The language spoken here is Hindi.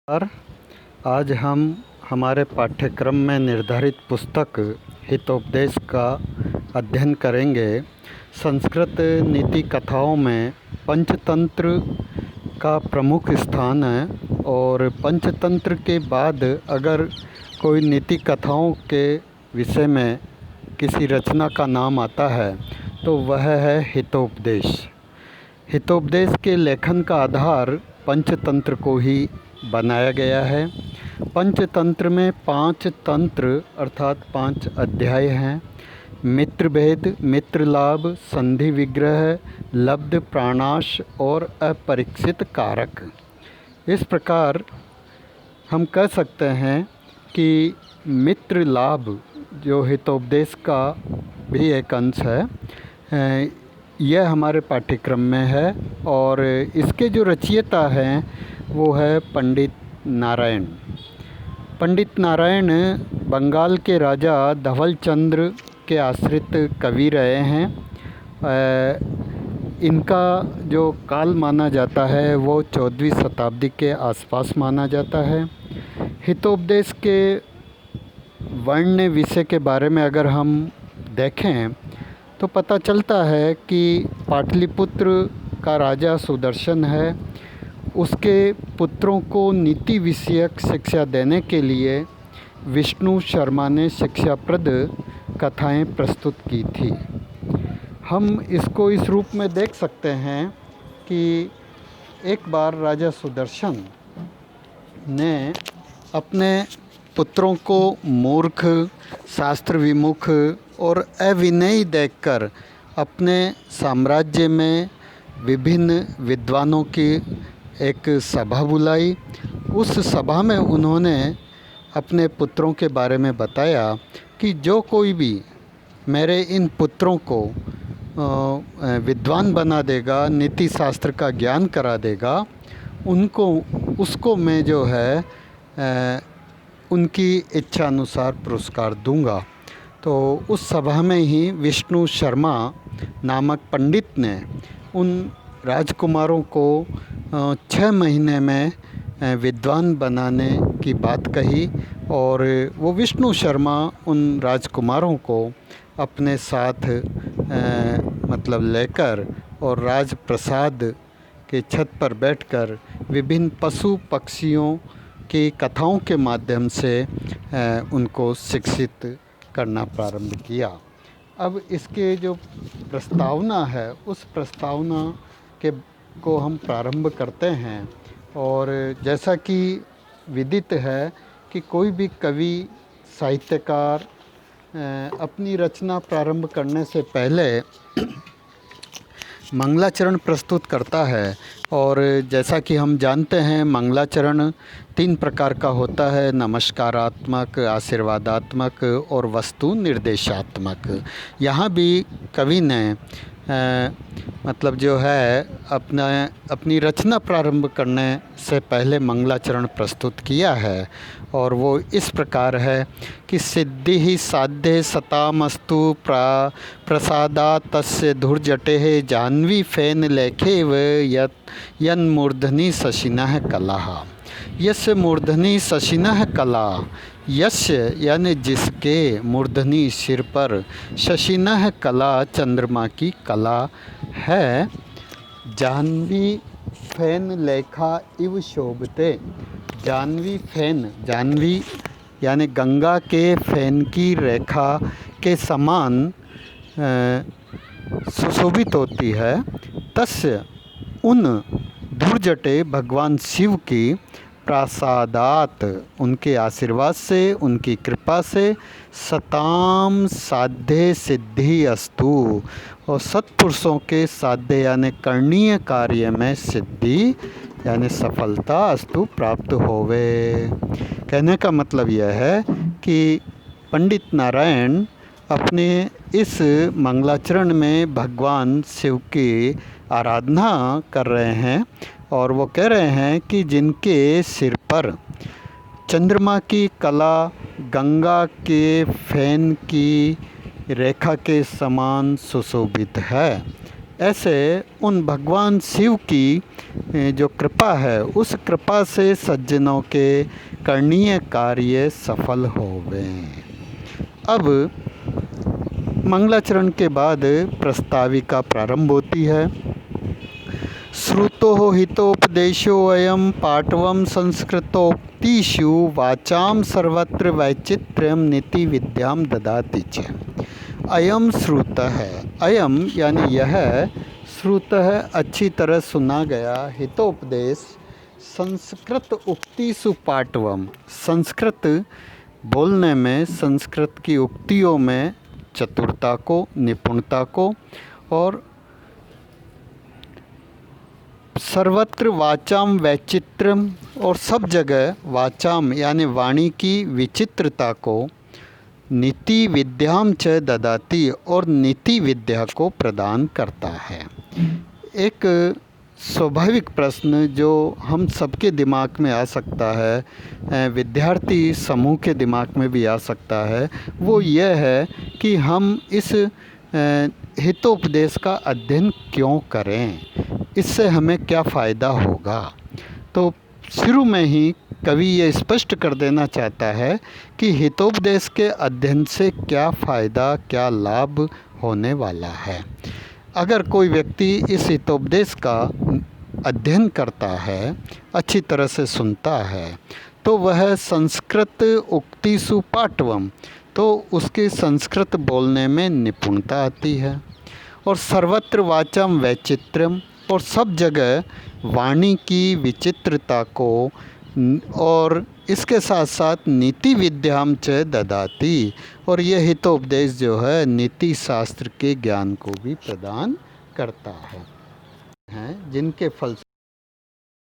और आज हम हमारे पाठ्यक्रम में निर्धारित पुस्तक हितोपदेश का अध्ययन करेंगे। संस्कृत नीति कथाओं में पंचतंत्र का प्रमुख स्थान है और पंचतंत्र के बाद अगर कोई नीति कथाओं के विषय में किसी रचना का नाम आता है तो वह है हितोपदेश। हितोपदेश के लेखन का आधार पंचतंत्र को ही बनाया गया है। पंचतंत्र में 5 तंत्र अर्थात 5 अध्याय हैं। मित्रभेद, मित्रलाभ, संधि विग्रह, लब्ध प्राणाश और अपरीक्षित कारक। इस प्रकार हम कह सकते हैं कि मित्र लाभ जो हितोपदेश का भी एक अंश है, यह हमारे पाठ्यक्रम में है और इसके जो रचयिता हैं वो है पंडित नारायण। पंडित नारायण बंगाल के राजा धवल चंद्र के आश्रित कवि रहे हैं। इनका जो काल माना जाता है वो 14वीं शताब्दी के आसपास माना जाता है। हितोपदेश के वर्ण विषय के बारे में अगर हम देखें तो पता चलता है कि पाटलिपुत्र का राजा सुदर्शन है। उसके पुत्रों को नीति विषयक शिक्षा देने के लिए विष्णु शर्मा ने शिक्षाप्रद कथाएं प्रस्तुत की थी। हम इसको इस रूप में देख सकते हैं कि एक बार राजा सुदर्शन ने अपने पुत्रों को मूर्ख, शास्त्र विमुख और अविनयी देखकर अपने साम्राज्य में विभिन्न विद्वानों की एक सभा बुलाई। उस सभा में उन्होंने अपने पुत्रों के बारे में बताया कि जो कोई भी मेरे इन पुत्रों को विद्वान बना देगा, नीति शास्त्र का ज्ञान करा देगा, उसको मैं जो है उनकी इच्छा अनुसार पुरस्कार दूंगा। तो उस सभा में ही विष्णु शर्मा नामक पंडित ने उन राजकुमारों को 6 महीने में विद्वान बनाने की बात कही और वो विष्णु शर्मा उन राजकुमारों को अपने साथ लेकर और राजप्रसाद के छत पर बैठकर विभिन्न पशु पक्षियों की कथाओं के माध्यम से उनको शिक्षित करना प्रारंभ किया। अब इसके जो प्रस्तावना है उस प्रस्तावना को हम प्रारंभ करते हैं। और जैसा कि विदित है कि कोई भी कवि, साहित्यकार अपनी रचना प्रारंभ करने से पहले मंगलाचरण प्रस्तुत करता है। और जैसा कि हम जानते हैं मंगलाचरण 3 प्रकार का होता है: नमस्कारात्मक, आशीर्वादात्मक और वस्तु निर्देशात्मक। यहाँ भी कवि ने जो है अपनी रचना प्रारंभ करने से पहले मंगलाचरण प्रस्तुत किया है और वो इस प्रकार है कि सिद्धि ही साध्य सतामस्तु प्रसादात् तस्य धुर्जटेः जाह्नवी फेन लेखेव यन्मूर्धनि शशिनः कलाः। यस्य मूर्धनि शशिनः कला, यस्य यानी जिसके मूर्धनि सिर पर शशिनः कला चंद्रमा की कला है, जाह्नवी फेन लेखा इव शोभते। जाह्नवी फेन, जाह्नवी यानी गंगा के फेन की रेखा के समान सुशोभित होती है। तस्य उन धुर्जटे भगवान शिव की प्रसादात उनके आशीर्वाद से, उनकी कृपा से सताम साध्य सिद्धि अस्तु और सत्पुरुषों के साध्य यानी करणीय कार्य में सिद्धि यानी सफलता अस्तु प्राप्त होवे। कहने का मतलब यह है कि पंडित नारायण अपने इस मंगलाचरण में भगवान शिव की आराधना कर रहे हैं और वो कह रहे हैं कि जिनके सिर पर चंद्रमा की कला गंगा के फैन की रेखा के समान सुशोभित है, ऐसे उन भगवान शिव की जो कृपा है, उस कृपा से सज्जनों के करणीय कार्य सफल होवें। अब मंगलाचरण के बाद प्रस्ताविका प्रारंभ होती है। श्रुतो हितोपदेशो अयम पाटवम संस्कृतोक्तिषु वाचाम सर्वत्र वैचित्र्यम नीति विद्याम ददाति च। अयम श्रुतः, अयम यानी यह, श्रुतः अच्छी तरह सुना गया, हितोपदेश संस्कृत उक्तिषु पाटवम, संस्कृत बोलने में, संस्कृत की उक्तियों में चतुरता को, निपुणता को, और सर्वत्र वाचाम वैचित्रम, और सब जगह वाचाम यानी वाणी की विचित्रता को, नीति विद्याम च ददाति, और नीति विद्या को प्रदान करता है। एक स्वाभाविक प्रश्न जो हम सबके दिमाग में आ सकता है, विद्यार्थी समूह के दिमाग में भी आ सकता है, वो यह है कि हम इस हितोपदेश का अध्ययन क्यों करें, इससे हमें क्या फ़ायदा होगा। तो शुरू में ही कवि ये स्पष्ट कर देना चाहता है कि हितोपदेश के अध्ययन से क्या फ़ायदा, क्या लाभ होने वाला है। अगर कोई व्यक्ति इस हितोपदेश का अध्ययन करता है, अच्छी तरह से सुनता है, तो वह संस्कृत उक्तिषु पाटवम, तो उसकी संस्कृत बोलने में निपुणता आती है, और सर्वत्र वाचाम वैचित्रम, और सब जगह वाणी की विचित्रता को, और इसके साथ साथ नीति विद्याम च ददाति, और यह हितोपदेश जो है नीति शास्त्र के ज्ञान को भी प्रदान करता है, जिनके फल